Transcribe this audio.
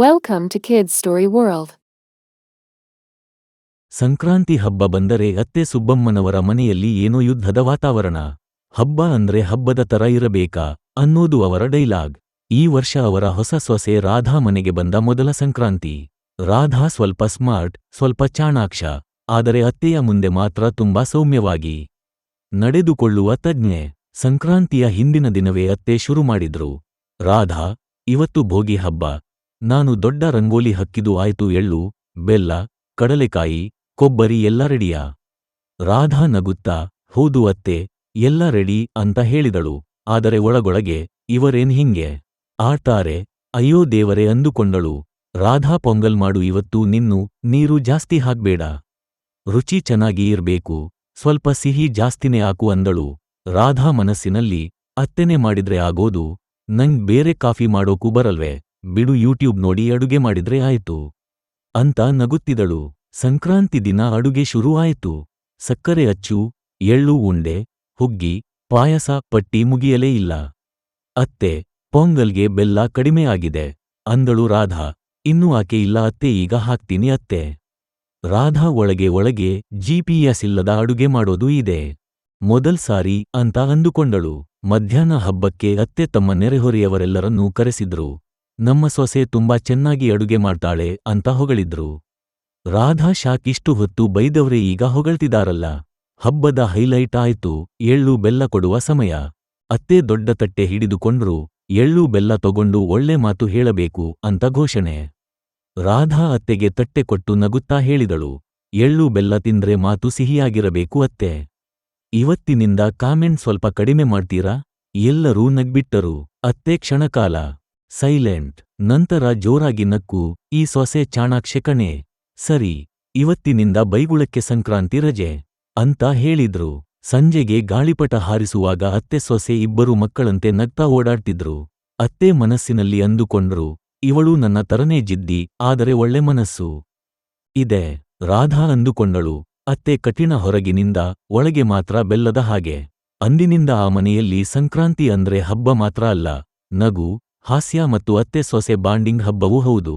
Welcome to Kids Story World. Sankranti ಹಬ್ಬ ಬಂದರೆ ಅತ್ತೆ ಸುಬ್ಬಮ್ಮನವರ ಮನೆಯಲ್ಲಿ ಏನೋ ಯುದ್ಧದ ವಾತಾವರಣ. ಹಬ್ಬ ಅಂದ್ರೆ ಹಬ್ಬದ ತರ ಇರಬೇಕಾ ಅನ್ನೋದು ಅವರ ಡೈಲಾಗ್. ಈ ವರ್ಷ ಅವರ ಹೊಸ ಸೊಸೆ ರಾಧಾ ಮನೆಗೆ ಬಂದ ಮೊದಲ ಸಂಕ್ರಾಂತಿ. ರಾಧಾ ಸ್ವಲ್ಪ ಸ್ಮಾರ್ಟ್, ಸ್ವಲ್ಪ ಚಾಣಾಕ್ಷ, ಆದರೆ ಅತ್ತೆಯ ಮುಂದೆ ಮಾತ್ರ ತುಂಬಾ ಸೌಮ್ಯವಾಗಿ ನಡೆದುಕೊಳ್ಳುವ ತಜ್ಞೆ. ಸಂಕ್ರಾಂತಿಯ ಹಿಂದಿನ ದಿನವೇ ಅತ್ತೆ ಶುರು ಮಾಡಿದ್ರು. ರಾಧಾ, ಇವತ್ತು ಭೋಗಿ ಹಬ್ಬ. ನಾನು ದೊಡ್ಡ ರಂಗೋಲಿ ಹಕ್ಕಿದು ಆಯ್ತು. ಎಳ್ಳು, ಬೆಲ್ಲ, ಕಡಲೆಕಾಯಿ, ಕೊಬ್ಬರಿ ಎಲ್ಲ ರೆಡಿಯಾ? ರಾಧಾ ನಗುತ್ತಾ, ಹೌದು ಅತ್ತೆ, ಎಲ್ಲ ರೆಡಿ ಅಂತ ಹೇಳಿದಳು. ಆದರೆ ಒಳಗೊಳಗೆ, ಇವರೇನ್ ಹಿಂಗೆ ಆಡ್ತಾರೆ, ಅಯ್ಯೋ ದೇವರೇ ಅಂದುಕೊಂಡಳು. ರಾಧಾ, ಪೊಂಗಲ್ ಮಾಡು ಇವತ್ತು. ನೀರು ಜಾಸ್ತಿ ಹಾಕ್ಬೇಡ, ರುಚಿ ಚೆನ್ನಾಗಿ ಇರ್ಬೇಕು, ಸ್ವಲ್ಪ ಸಿಹಿ ಜಾಸ್ತಿನೇ ಹಾಕು ಅಂದಳು. ರಾಧಾ ಮನಸ್ಸಿನಲ್ಲಿ, ಅತ್ತೆನೆ ಮಾಡಿದ್ರೆ ಆಗೋದು, ನಂಗ್ ಬೇರೆ ಕಾಫಿ ಮಾಡೋಕು ಬರಲ್ವೇ, ಬಿಡು ಯೂಟ್ಯೂಬ್ ನೋಡಿ ಅಡುಗೆ ಮಾಡಿದ್ರೆ ಆಯ್ತು ಅಂತ ನಗುತ್ತಿದಳು. ಸಂಕ್ರಾಂತಿ ದಿನ ಅಡುಗೆ ಶುರು ಆಯಿತು. ಸಕ್ಕರೆ ಅಚ್ಚು, ಎಳ್ಳು ಉಂಡೆ, ಹುಗ್ಗಿ, ಪಾಯಸ, ಪಟ್ಟಿ ಮುಗಿಯಲೇ ಇಲ್ಲ. ಅತ್ತೆ, ಪೊಂಗಲ್ಗೆ ಬೆಲ್ಲ ಕಡಿಮೆ ಆಗಿದೆ ಅಂದಳು ರಾಧಾ. ಇನ್ನೂ ಆಕೆ ಇಲ್ಲ ಅತ್ತೆ, ಈಗ ಹಾಕ್ತೀನಿ ಅತ್ತೆ. ರಾಧಾ ಒಳಗೆ GPS ಇಲ್ಲದ ಅಡುಗೆ ಮಾಡೋದು ಇದೆ ಮೊದಲ್ ಸಾರಿ ಅಂತ ಅಂದುಕೊಂಡಳು. ಮಧ್ಯಾಹ್ನ ಹಬ್ಬಕ್ಕೆ ಅತ್ತೆ ತಮ್ಮ ನೆರೆಹೊರೆಯವರೆಲ್ಲರನ್ನೂ ಕರೆಸಿದ್ರು. ನಮ್ಮ ಸೊಸೆ ತುಂಬಾ ಚೆನ್ನಾಗಿ ಅಡುಗೆ ಮಾಡ್ತಾಳೆ ಅಂತ ಹೊಗಳಿದ್ರು. ರಾಧಾ ಶಾಕ್, ಇಷ್ಟು ಹೊತ್ತು ಬೈದವ್ರೆ ಈಗ ಹೊಗಳ್ತಿದಾರಲ್ಲ. ಹಬ್ಬದ ಹೈಲೈಟ್ ಆಯ್ತು, ಎಳ್ಳು ಬೆಲ್ಲ ಕೊಡುವ ಸಮಯ. ಅತ್ತೆ ದೊಡ್ಡ ತಟ್ಟೆ ಹಿಡಿದುಕೊಂಡ್ರು. ಎಳ್ಳು ಬೆಲ್ಲ ತಗೊಂಡು ಒಳ್ಳೆ ಮಾತು ಹೇಳಬೇಕು ಅಂತ ಘೋಷಣೆ. ರಾಧಾ ಅತ್ತೆಗೆ ತಟ್ಟೆ ಕೊಟ್ಟು ನಗುತ್ತಾ ಹೇಳಿದಳು, ಎಳ್ಳು ಬೆಲ್ಲ ತಿಂದ್ರೆ ಮಾತು ಸಿಹಿಯಾಗಿರಬೇಕು ಅತ್ತೆ. ಇವತ್ತಿನಿಂದ ಕಾಮೆಂಟ್ ಸ್ವಲ್ಪ ಕಡಿಮೆ ಮಾಡ್ತೀರಾ? ಎಲ್ಲರೂ ನಗ್ಬಿಟ್ಟರು. ಅತ್ತೆ ಕ್ಷಣಕಾಲ ಸೈಲೆಂಟ್. ನಂತರ ಜೋರಾಗಿ ನಕ್ಕು, ಈ ಸೊಸೆ ಚಾಣಾಕ್ಷೆ ಕಣೆ. ಸರಿ, ಇವತ್ತಿನಿಂದ ಬೈಗುಳಕ್ಕೆ ಸಂಕ್ರಾಂತಿ ರಜೆ ಅಂತ ಹೇಳಿದ್ರು. ಸಂಜೆಗೆ ಗಾಳಿಪಟ ಹಾರಿಸುವಾಗ ಅತ್ತೆ ಸೊಸೆ ಇಬ್ಬರು ಮಕ್ಕಳಂತೆ ನಗ್ತಾ ಓಡಾಡ್ತಿದ್ರು. ಅತ್ತೆ ಮನಸ್ಸಿನಲ್ಲಿ ಅಂದುಕೊಂಡ್ರು, ಇವಳು ನನ್ನ ತರನೇ ಜಿದ್ದಿ, ಆದರೆ ಒಳ್ಳೆ ಮನಸ್ಸು ಇದೆ. ರಾಧಾ ಅಂದುಕೊಂಡಳು, ಅತ್ತೆ ಕಠಿಣ ಹೊರಗಿನಿಂದ, ಒಳಗೆ ಮಾತ್ರ ಬೆಲ್ಲದ ಹಾಗೆ. ಅಂದಿನಿಂದ ಆ ಮನೆಯಲ್ಲಿ ಸಂಕ್ರಾಂತಿ ಅಂದ್ರೆ ಹಬ್ಬ ಮಾತ್ರ ಅಲ್ಲ, ನಗು, ಹಾಸ್ಯ ಮತ್ತು ಅತ್ತೆ ಸೊಸೆ ಬಾಂಡಿಂಗ್ ಹಬ್ಬವೂ ಹೌದು.